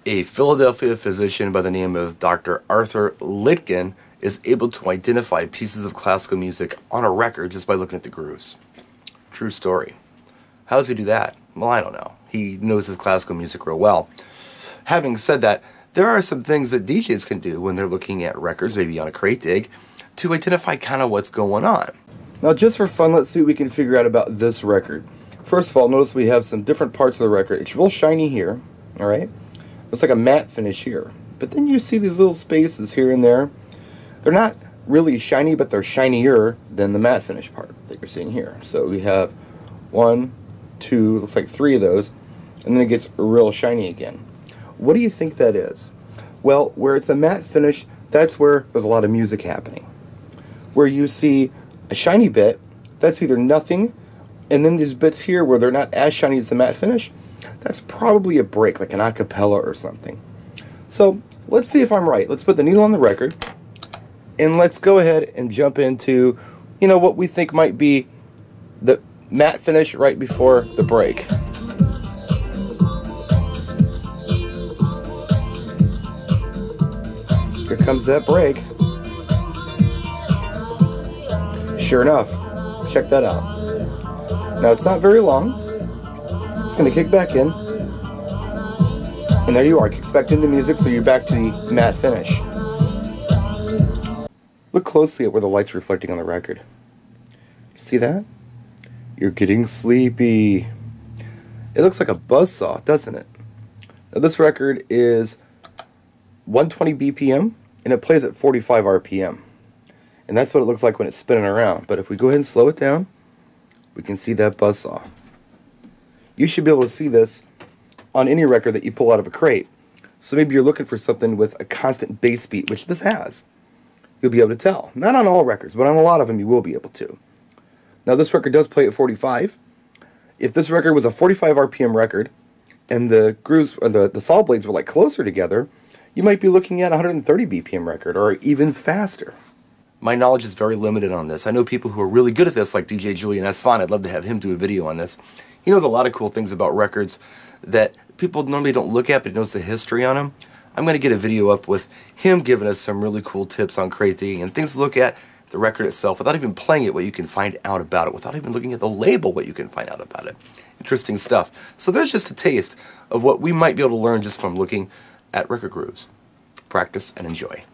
A Philadelphia physician by the name of Dr. Arthur Litkin is able to identify pieces of classical music on a record just by looking at the grooves. True story. How does he do that? Well, I don't know. He knows his classical music real well. Having said that, there are some things that DJs can do when they're looking at records, maybe on a crate dig, to identify kind of what's going on. Now, just for fun, let's see what we can figure out about this record. First of all, notice we have some different parts of the record. It's real shiny here, alright? Looks like a matte finish here. But then you see these little spaces here and there. They're not really shiny, but they're shinier than the matte finish part that you're seeing here. So we have 1, 2, looks like 3 of those, and then it gets real shiny again. What do you think that is? Well, where it's a matte finish, that's where there's a lot of music happening. Where you see a shiny bit, that's either nothing, and then these bits here where they're not as shiny as the matte finish, that's probably a break, like an a cappella or something. So let's see if I'm right. Let's put the needle on the record, and let's go ahead and jump into, what we think might be the matte finish right before the break. Here comes that break. Sure enough, check that out. Now it's not very long. It's going to kick back in. And there you are, kicks back into music, so you're back to the matte finish. Look closely at where the light's reflecting on the record. See that? You're getting sleepy. It looks like a buzzsaw, doesn't it? Now this record is 120 BPM, and it plays at 45 RPM. And that's what it looks like when it's spinning around. But if we go ahead and slow it down, we can see that buzzsaw. You should be able to see this on any record that you pull out of a crate. So maybe you're looking for something with a constant bass beat, which this has. You'll be able to tell. Not on all records, but on a lot of them you will be able to. Now this record does play at 45. If this record was a 45 RPM record, and the grooves, or the saw blades were like closer together, you might be looking at a 130 BPM record, or even faster. My knowledge is very limited on this. I know people who are really good at this, like DJ Julian Esfand. I'd love to have him do a video on this. He knows a lot of cool things about records that people normally don't look at, but he knows the history on them. I'm going to get a video up with him giving us some really cool tips on crate digging and things to look at the record itself without even playing it, what you can find out about it, without even looking at the label, what you can find out about it. Interesting stuff. So there's just a taste of what we might be able to learn just from looking at record grooves. Practice and enjoy.